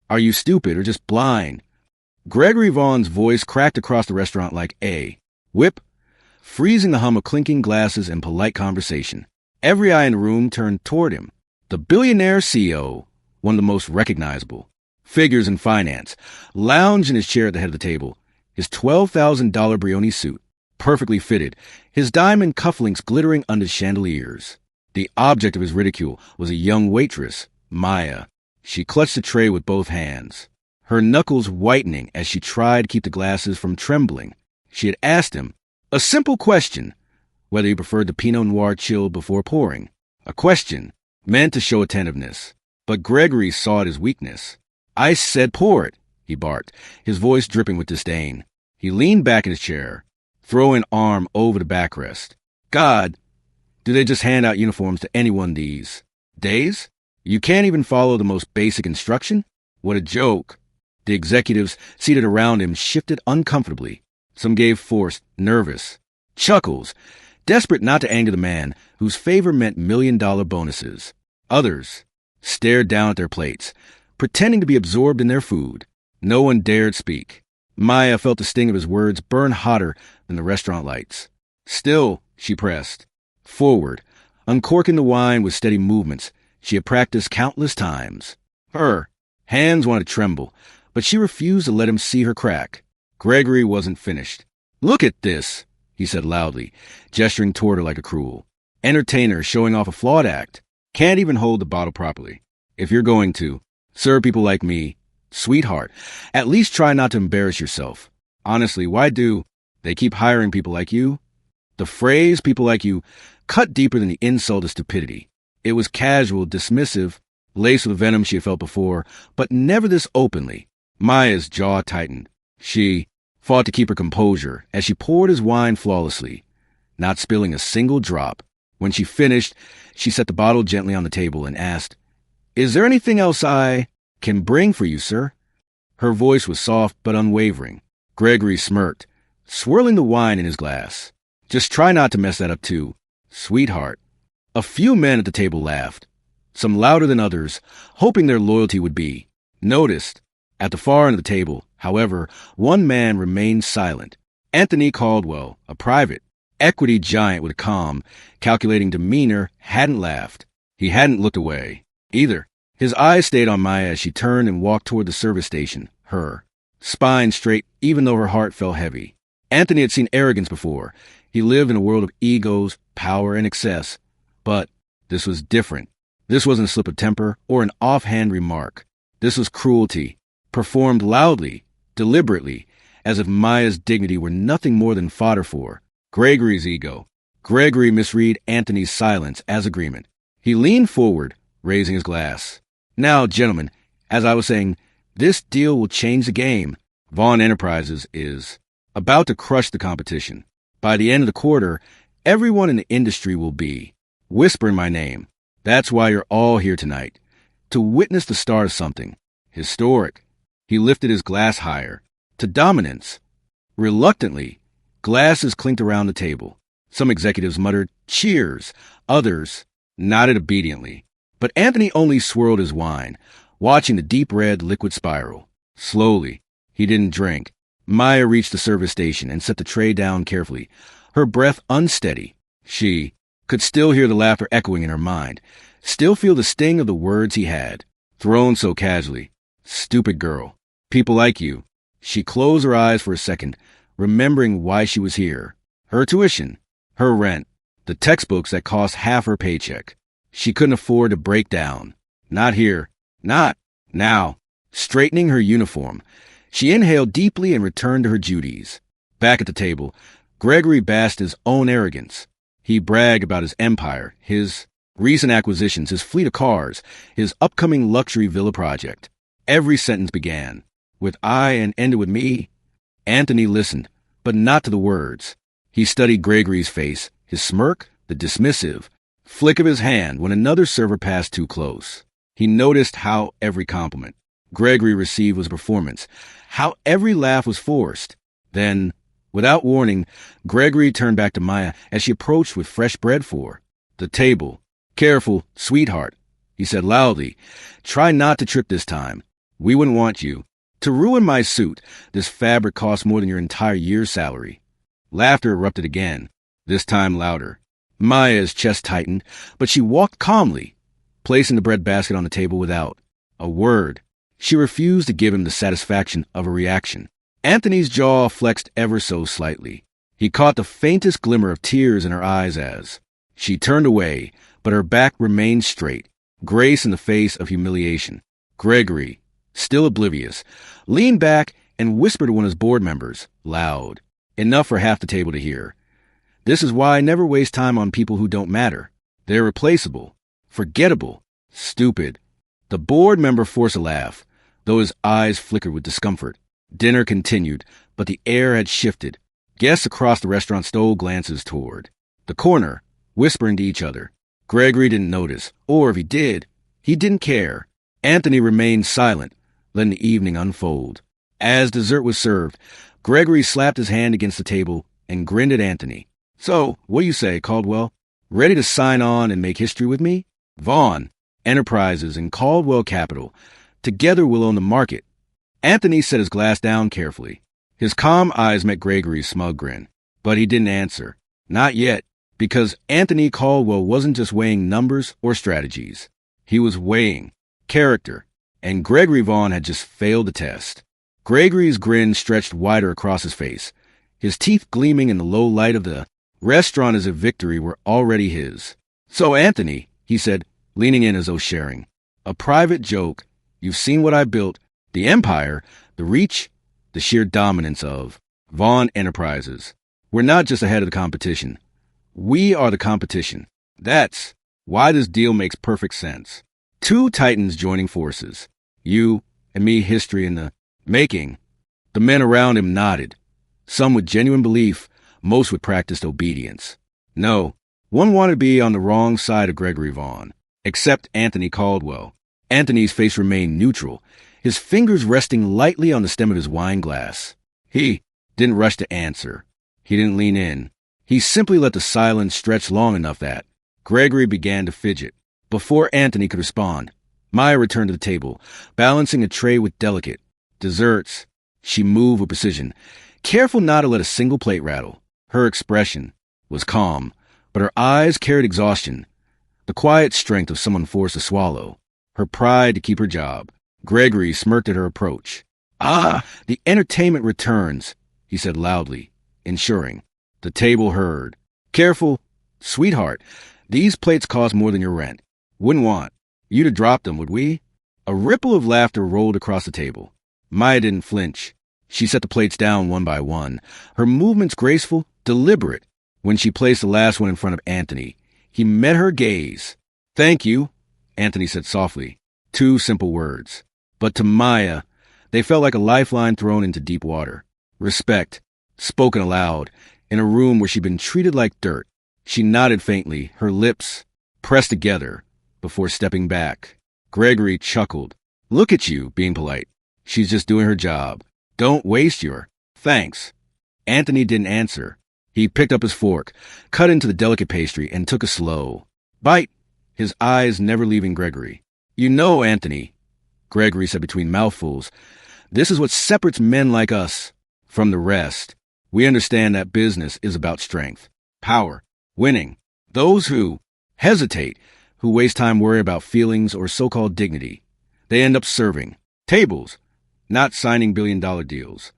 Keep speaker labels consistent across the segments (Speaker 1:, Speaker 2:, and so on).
Speaker 1: Are you stupid or just blind? Gregory Vaughn's voice cracked across the restaurant like a whip, freezing the hum of clinking glasses and polite conversation. Every eye in the room turned toward him. The billionaire CEO, one of the most recognizable figures in finance, lounged in his chair at the head of the table, his $12,000 Brioni suit, perfectly fitted, his diamond cufflinks glittering under chandeliers. The object of his ridicule was a young waitress, Maya. She clutched the tray with both hands, her knuckles whitening as she tried to keep the glasses from trembling. She had asked him a simple question, whether he preferred the Pinot Noir chilled before pouring. A question meant to show attentiveness, but Gregory saw it as weakness. I said pour it, he barked, his voice dripping with disdain. He leaned back in his chair, throwing an arm over the backrest. God, do they just hand out uniforms to anyone these days? You can't even follow the most basic instruction? What a joke. The executives seated around him shifted uncomfortably. Some gave forced, nervous chuckles, desperate not to anger the man whose favor meant million-dollar bonuses. Others stared down at their plates, pretending to be absorbed in their food. No one dared speak. Maya felt the sting of his words burn hotter than the restaurant lights. Still, she pressed forward, uncorking the wine with steady movements she had practiced countless times. Her hands wanted to tremble, but she refused to let him see her crack. Gregory wasn't finished. Look at this, he said loudly, gesturing toward her like a cruel entertainer showing off a flawed act. Can't even hold the bottle properly. If you're going to serve people like me, sweetheart, at least try not to embarrass yourself. Honestly, why do they keep hiring people like you? The phrase people like you cut deeper than the insult of stupidity. It was casual, dismissive, laced with venom she had felt before, but never this openly. Maya's jaw tightened. She fought to keep her composure as she poured his wine flawlessly, not spilling a single drop. When she finished, she set the bottle gently on the table and asked, "Is there anything else I can bring for you, sir?" Her voice was soft but unwavering. Gregory smirked, swirling the wine in his glass. "Just try not to mess that up too, sweetheart." A few men at the table laughed, some louder than others, hoping their loyalty would be noticed. At the far end of the table, however, one man remained silent. Anthony Caldwell, a private equity giant with a calm, calculating demeanor, hadn't laughed. He hadn't looked away, either. His eyes stayed on Maya as she turned and walked toward the service station, her spine straight even though her heart felt heavy. Anthony had seen arrogance before. He lived in a world of egos, power, and excess. But this was different. This wasn't a slip of temper or an offhand remark. This was cruelty, performed loudly, deliberately, as if Maya's dignity were nothing more than fodder for Gregory's ego. Gregory misread Anthony's silence as agreement. He leaned forward, raising his glass. "Now, gentlemen, as I was saying, this deal will change the game. Vaughn Enterprises is about to crush the competition. By the end of the quarter, everyone in the industry will be whispering my name. That's why you're all here tonight, to witness the start of something historic." He lifted his glass higher, to dominance. Reluctantly, glasses clinked around the table. Some executives muttered, "Cheers." Others nodded obediently. But Anthony only swirled his wine, watching the deep red liquid spiral. Slowly, he didn't drink. Maya reached the service station and set the tray down carefully, her breath unsteady. She could still hear the laughter echoing in her mind, still feel the sting of the words he had, thrown so casually. Stupid girl. People like you. She closed her eyes for a second, remembering why she was here. Her tuition, her rent, the textbooks that cost half her paycheck. She couldn't afford to break down. Not here. Not now. Straightening her uniform, she inhaled deeply and returned to her duties. Back at the table, Gregory basked his own arrogance. He bragged about his empire, his recent acquisitions, his fleet of cars, his upcoming luxury villa project. Every sentence began with "I" and ended with "me." Anthony listened, but not to the words. He studied Gregory's face, his smirk, the dismissive flick of his hand when another server passed too close. He noticed how every compliment Gregory received was a performance, how every laugh was forced. Then, without warning, Gregory turned back to Maya as she approached with fresh bread for the table. "Careful, sweetheart," he said loudly. "Try not to trip this time. We wouldn't want you. To ruin my suit, this fabric costs more than your entire year's salary. Laughter erupted again, this time louder. Maya's chest tightened, but she walked calmly, placing the breadbasket on the table without a word. She refused to give him the satisfaction of a reaction. Anthony's jaw flexed ever so slightly. He caught the faintest glimmer of tears in her eyes as she turned away, but her back remained straight, grace in the face of humiliation. Gregory, still oblivious, leaned back and whispered to one of his board members, loud, enough for half the table to hear. This is why I never waste time on people who don't matter. They're replaceable, forgettable, stupid. The board member forced a laugh, though his eyes flickered with discomfort. Dinner continued, but the air had shifted. Guests across the restaurant stole glances toward the corner, whispering to each other. Gregory didn't notice, or if he did, he didn't care. Anthony remained silent, letting the evening unfold. As dessert was served, Gregory slapped his hand against the table and grinned at Anthony. So, what do you say, Caldwell? Ready to sign on and make history with me? Vaughn, Enterprises, and Caldwell Capital. Together we'll own the market. Anthony set his glass down carefully. His calm eyes met Gregory's smug grin, but he didn't answer. Not yet, because Anthony Caldwell wasn't just weighing numbers or strategies. He was weighing character, and Gregory Vaughn had just failed the test. Gregory's grin stretched wider across his face, his teeth gleaming in the low light of the restaurant as if victory were already his. So, Anthony, he said, leaning in as though sharing, a private joke. You've seen what I built, the empire, the reach, the sheer dominance of Vaughn Enterprises. We're not just ahead of the competition. We are the competition. That's why this deal makes perfect sense. Two titans joining forces. You and me, history in the making. The men around him nodded, some with genuine belief, most with practiced obedience. No, one wanted to be on the wrong side of Gregory Vaughn, except Anthony Caldwell. Anthony's face remained neutral, his fingers resting lightly on the stem of his wine glass. He didn't rush to answer. He didn't lean in. He simply let the silence stretch long enough that Gregory began to fidget. Before Anthony could respond, Maya returned to the table, balancing a tray with delicate desserts. She moved with precision, careful not to let a single plate rattle. Her expression was calm, but her eyes carried exhaustion, the quiet strength of someone forced to swallow, her pride to keep her job. Gregory smirked at her approach. The entertainment returns, he said loudly, ensuring the table heard. Careful, sweetheart, these plates cost more than your rent. Wouldn't want you to drop them, would we? A ripple of laughter rolled across the table. Maya didn't flinch. She set the plates down one by one, her movements graceful, deliberate. When she placed the last one in front of Anthony, he met her gaze. Thank you, Anthony said softly. 2 simple words. But to Maya, they felt like a lifeline thrown into deep water. Respect, spoken aloud, in a room where she'd been treated like dirt. She nodded faintly, her lips pressed together, before stepping back. Gregory chuckled. Look at you, being polite. She's just doing her job. Don't waste your thanks. Anthony didn't answer. He picked up his fork, cut into the delicate pastry, and took a slow bite, his eyes never leaving Gregory. You know, Anthony, Gregory said between mouthfuls, this is what separates men like us from the rest. We understand that business is about strength, power, winning. Those who hesitate, who waste time worrying about feelings or so-called dignity, they end up serving tables, not signing billion-dollar deals.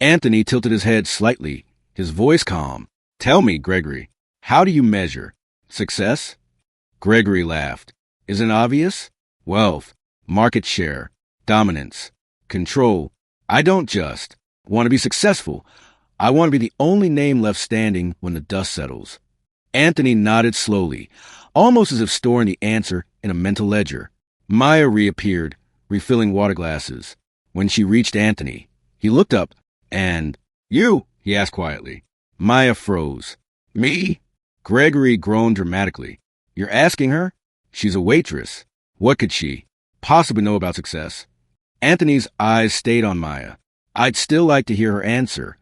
Speaker 1: Anthony tilted his head slightly, his voice calm. Tell me, Gregory, how do you measure success? Gregory laughed. Isn't it obvious? Wealth, market share, dominance, control. I don't just want to be successful. I want to be the only name left standing when the dust settles. Anthony nodded slowly, almost as if storing the answer in a mental ledger. Maya reappeared, refilling water glasses. When she reached Anthony, he looked up and, You? He asked quietly. Maya froze. Me? Gregory groaned dramatically. You're asking her? She's a waitress. What could she possibly know about success? Anthony's eyes stayed on Maya. I'd still like to hear her answer.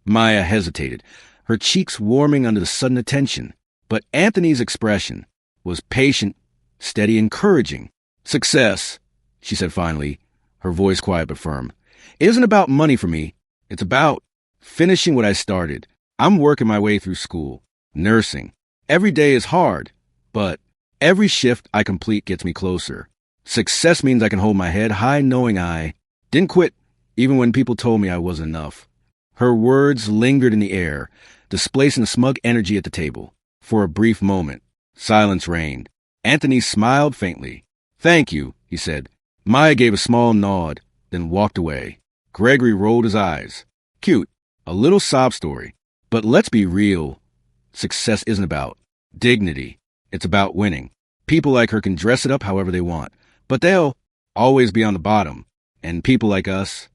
Speaker 1: Maya hesitated, her cheeks warming under the sudden attention. But Anthony's expression was patient, steady, encouraging. Success, she said finally, her voice quiet but firm. It isn't about money for me. It's about finishing what I started. I'm working my way through school, nursing. Every day is hard, but every shift I complete gets me closer. Success means I can hold my head high knowing I didn't quit even when people told me I wasn't enough. Her words lingered in the air, displacing the smug energy at the table. For a brief moment, silence reigned. Anthony smiled faintly. Thank you, he said. Maya gave a small nod, then walked away. Gregory rolled his eyes. Cute, a little sob story. But let's be real. Success isn't about dignity. It's about winning. People like her can dress it up however they want, but they'll always be on the bottom. And people like us,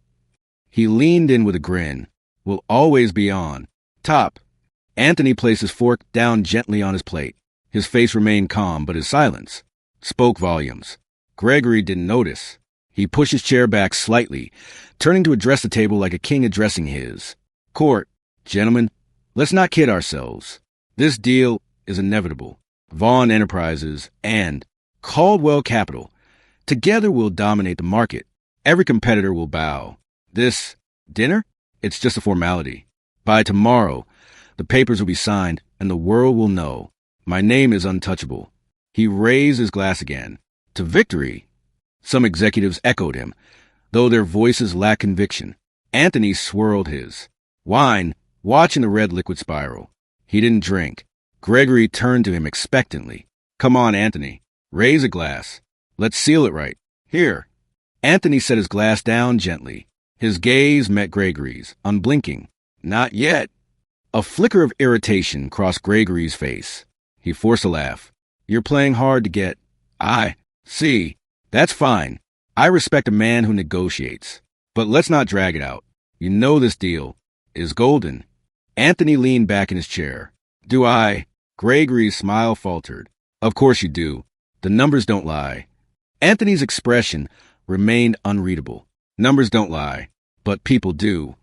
Speaker 1: he leaned in with a grin, will always be on top. Anthony placed his fork down gently on his plate. His face remained calm, but his silence spoke volumes. Gregory didn't notice. He pushed his chair back slightly, turning to address the table like a king addressing his court. Gentlemen, let's not kid ourselves. This deal is inevitable. Vaughn Enterprises and Caldwell Capital together will dominate the market. Every competitor will bow. This dinner? It's just a formality. By tomorrow, the papers will be signed and the world will know. My name is untouchable. He raised his glass again. To victory. Some executives echoed him, though their voices lacked conviction. Anthony swirled his wine, watching the red liquid spiral. He didn't drink. Gregory turned to him expectantly. Come on, Anthony. Raise a glass. Let's seal it right. Here. Anthony set his glass down gently. His gaze met Gregory's, unblinking. Not yet. A flicker of irritation crossed Gregory's face. He forced a laugh. You're playing hard to get. I see. That's fine. I respect a man who negotiates. But let's not drag it out. You know this deal is golden. Anthony leaned back in his chair. Do I? Gregory's smile faltered. Of course you do. The numbers don't lie. Anthony's expression remained unreadable. Numbers don't lie, but people do.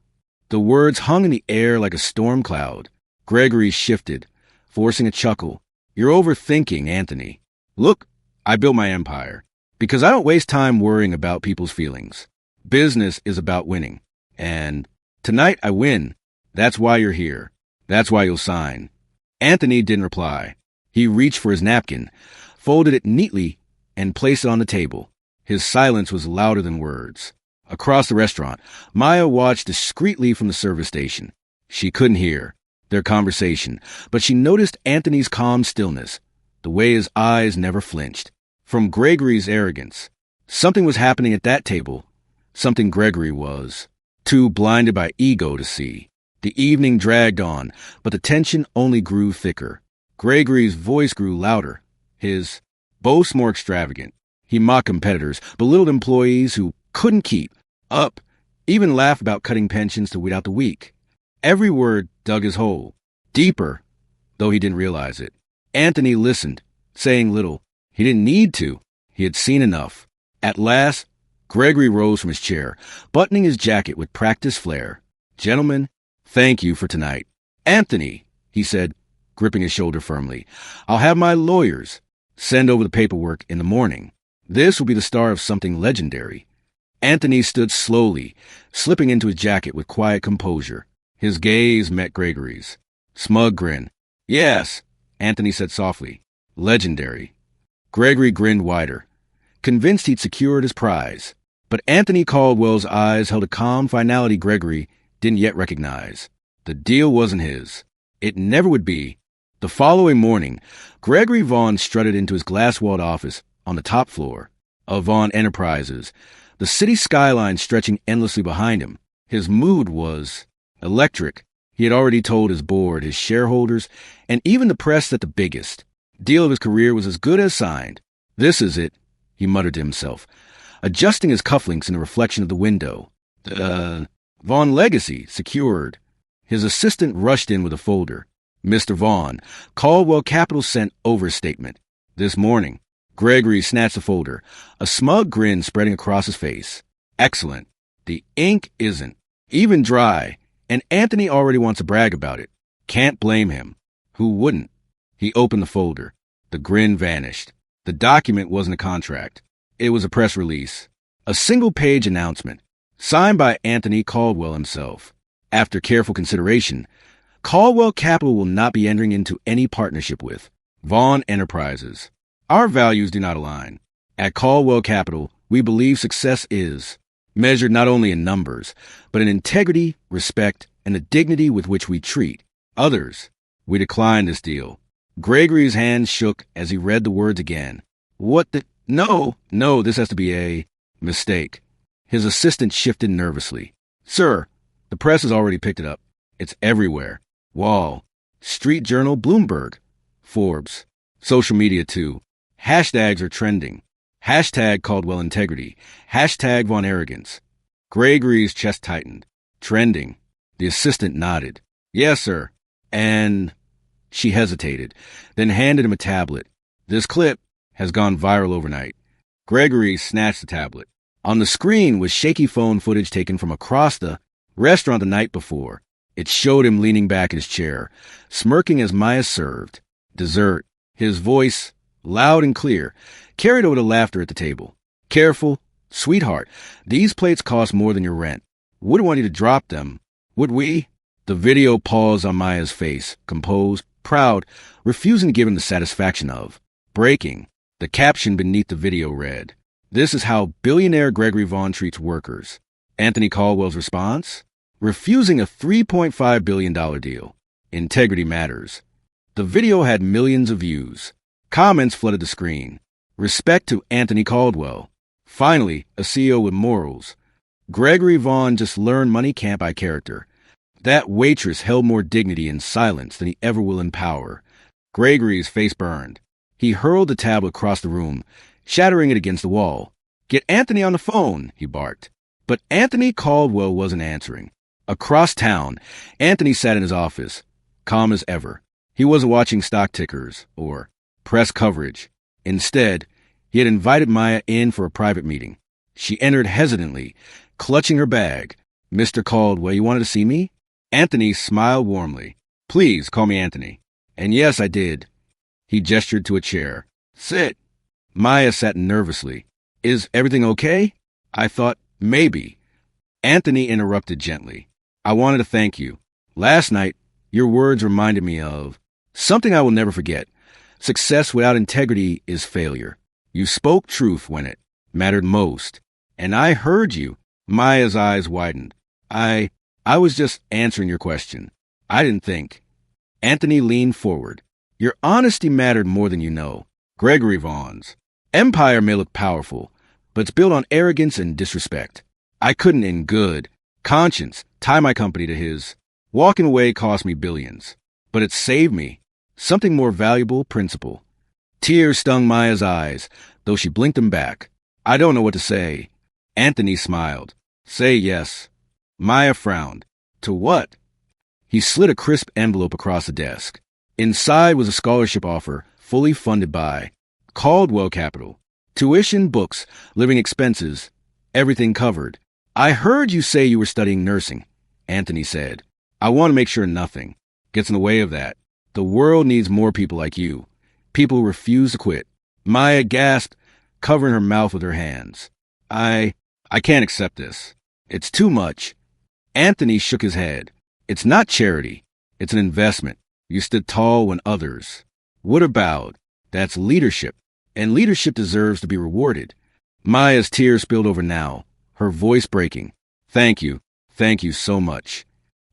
Speaker 1: The words hung in the air like a storm cloud. Gregory shifted, forcing a chuckle. You're overthinking, Anthony. Look, I built my empire because I don't waste time worrying about people's feelings. Business is about winning. And tonight I win. That's why you're here. That's why you'll sign. Anthony didn't reply. He reached for his napkin, folded it neatly, and placed it on the table. His silence was louder than words. Across the restaurant, Maya watched discreetly from the service station. She couldn't hear their conversation, but she noticed Anthony's calm stillness, the way his eyes never flinched. From Gregory's arrogance, something was happening at that table, something Gregory was too blinded by ego to see. The evening dragged on, but the tension only grew thicker. Gregory's voice grew louder, his boasts more extravagant. He mocked competitors, belittled employees who couldn't keep up, even laughed about cutting pensions to weed out the weak. Every word dug his hole, deeper, though he didn't realize it. Anthony listened, saying little. He didn't need to. He had seen enough. At last, Gregory rose from his chair, buttoning his jacket with practiced flair. Gentlemen, thank you for tonight. Anthony, he said, gripping his shoulder firmly, I'll have my lawyers send over the paperwork in the morning. This will be the start of something legendary. Anthony stood slowly, slipping into his jacket with quiet composure. His gaze met Gregory's. Smug grin. Yes, Anthony said softly. Legendary. Gregory grinned wider, convinced he'd secured his prize. But Anthony Caldwell's eyes held a calm finality Gregory didn't yet recognize. The deal wasn't his. It never would be. The following morning, Gregory Vaughn strutted into his glass-walled office on the top floor of Vaughn Enterprises, the city skyline stretching endlessly behind him. His mood was electric. He had already told his board, his shareholders, and even the press that the biggest deal of his career was as good as signed. This is it, he muttered to himself, adjusting his cufflinks in the reflection of the window. Vaughn Legacy, secured. His assistant rushed in with a folder. Mr. Vaughn, Caldwell Capital sent over a statement. This morning. Gregory snatched the folder, a smug grin spreading across his face. Excellent. The ink isn't even dry, and Anthony already wants to brag about it. Can't blame him. Who wouldn't? He opened the folder. The grin vanished. The document wasn't a contract. It was a press release. A single-page announcement, signed by Anthony Caldwell himself. After careful consideration, Caldwell Capital will not be entering into any partnership with Vaughn Enterprises. Our values do not align. At Caldwell Capital, we believe success is measured not only in numbers, but in integrity, respect, and the dignity with which we treat others. We declined this deal. Gregory's hand shook as he read the words again. What the? No, this has to be a mistake. His assistant shifted nervously. Sir, the press has already picked it up. It's everywhere. Wall, Street Journal, Bloomberg, Forbes, social media too. Hashtags are trending. Hashtag Caldwell Integrity. Hashtag Vaughn Arrogance. Gregory's chest tightened. Trending. The assistant nodded. Yes, sir. And she hesitated, then handed him a tablet. This clip has gone viral overnight. Gregory snatched the tablet. On the screen was shaky phone footage taken from across the restaurant the night before. It showed him leaning back in his chair, smirking as Maya served dessert. His voice, loud and clear, carried over the laughter at the table. Careful, sweetheart, these plates cost more than your rent. Wouldn't want you to drop them, would we? The video paused on Maya's face, composed, proud, refusing to give him the satisfaction of breaking. The caption beneath the video read, "This is how billionaire Gregory Vaughn treats workers." Anthony Caldwell's response? Refusing a $3.5 billion deal. Integrity matters. The video had millions of views. Comments flooded the screen. Respect to Anthony Caldwell. Finally, a CEO with morals. Gregory Vaughn just learned money can't buy character. That waitress held more dignity in silence than he ever will in power. Gregory's face burned. He hurled the tablet across the room, shattering it against the wall. Get Anthony on the phone, he barked. But Anthony Caldwell wasn't answering. Across town, Anthony sat in his office, calm as ever. He wasn't watching stock tickers or press coverage. Instead, he had invited Maya in for a private meeting. She entered hesitantly, clutching her bag. Mr. Caldwell, you wanted to see me? Anthony smiled warmly. Please call me Anthony. And yes, I did. He gestured to a chair. Sit. Maya sat nervously. Is everything okay? I thought maybe. Anthony interrupted gently. I wanted to thank you. Last night, your words reminded me of something I will never forget. Success without integrity is failure. You spoke truth when it mattered most. And I heard you. Maya's eyes widened. I was just answering your question. I didn't think. Anthony leaned forward. Your honesty mattered more than you know. Gregory Vaughn's empire may look powerful, but it's built on arrogance and disrespect. I couldn't in good conscience tie my company to his. Walking away cost me billions, but it saved me something more valuable, principle. Tears stung Maya's eyes, though she blinked them back. I don't know what to say. Anthony smiled. Say yes. Maya frowned. To what? He slid a crisp envelope across the desk. Inside was a scholarship offer, fully funded by Caldwell Capital. Tuition, books, living expenses, everything covered. I heard you say you were studying nursing, Anthony said. I want to make sure nothing gets in the way of that. The world needs more people like you. People who refuse to quit. Maya gasped, covering her mouth with her hands. I can't accept this. It's too much. Anthony shook his head. It's not charity. It's an investment. You stood tall when others would have bowed. That's leadership. And leadership deserves to be rewarded. Maya's tears spilled over now, her voice breaking. Thank you. Thank you so much.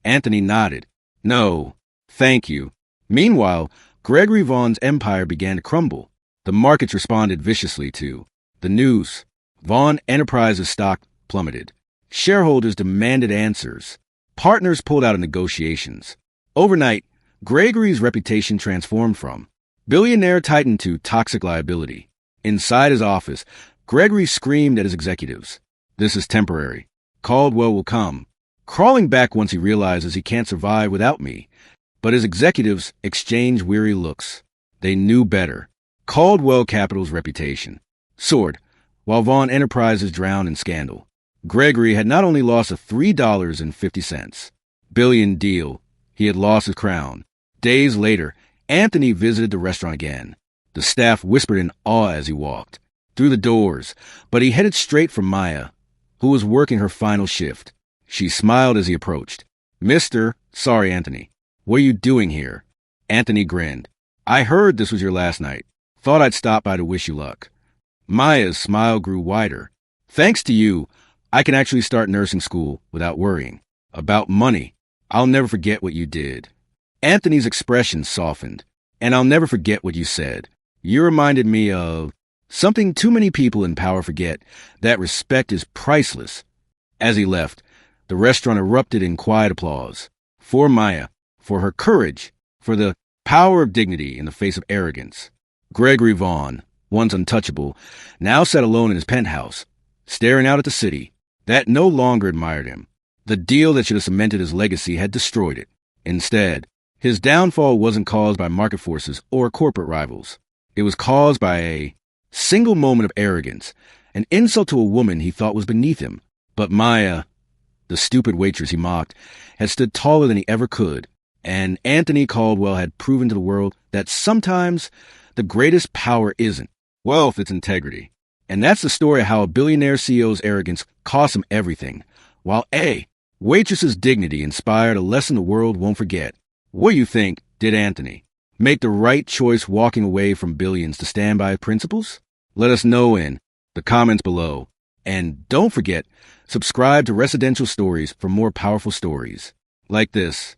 Speaker 1: Anthony nodded. No, thank you. Meanwhile, Gregory Vaughn's empire began to crumble. The markets responded viciously to the news. Vaughn Enterprises stock plummeted. Shareholders demanded answers. Partners pulled out of negotiations. Overnight, Gregory's reputation transformed from billionaire titan to toxic liability. Inside his office, Gregory screamed at his executives. This is temporary. Caldwell will come. Crawling back once he realizes he can't survive without me. But his executives exchanged weary looks. They knew better. Caldwell Capital's reputation soared, while Vaughn Enterprises drowned in scandal. Gregory had not only lost a $3.50 billion deal, he had lost his crown. Days later, Anthony visited the restaurant again. The staff whispered in awe as he walked. through the doors, but he headed straight for Maya, who was working her final shift. She smiled as he approached. Sorry, Anthony. What are you doing here? Anthony grinned. I heard this was your last night. Thought I'd stop by to wish you luck. Maya's smile grew wider. Thanks to you, I can actually start nursing school without worrying. About money, I'll never forget what you did. Anthony's expression softened. And I'll never forget what you said. You reminded me of something too many people in power forget, that respect is priceless. As he left, the restaurant erupted in quiet applause. For Maya, for her courage, for the power of dignity in the face of arrogance. Gregory Vaughn, once untouchable, now sat alone in his penthouse, staring out at the city that no longer admired him. The deal that should have cemented his legacy had destroyed it. Instead, his downfall wasn't caused by market forces or corporate rivals. It was caused by a single moment of arrogance, an insult to a woman he thought was beneath him. But Maya, the stupid waitress he mocked, had stood taller than he ever could, and Anthony Caldwell had proven to the world that sometimes the greatest power isn't wealth, it's integrity. And that's the story of how a billionaire CEO's arrogance cost him everything, while Waitress's dignity inspired a lesson the world won't forget. What do you think, did Anthony make the right choice walking away from billions to stand by his principles? Let us know in the comments below. And don't forget, subscribe to Residential Stories for more powerful stories like this.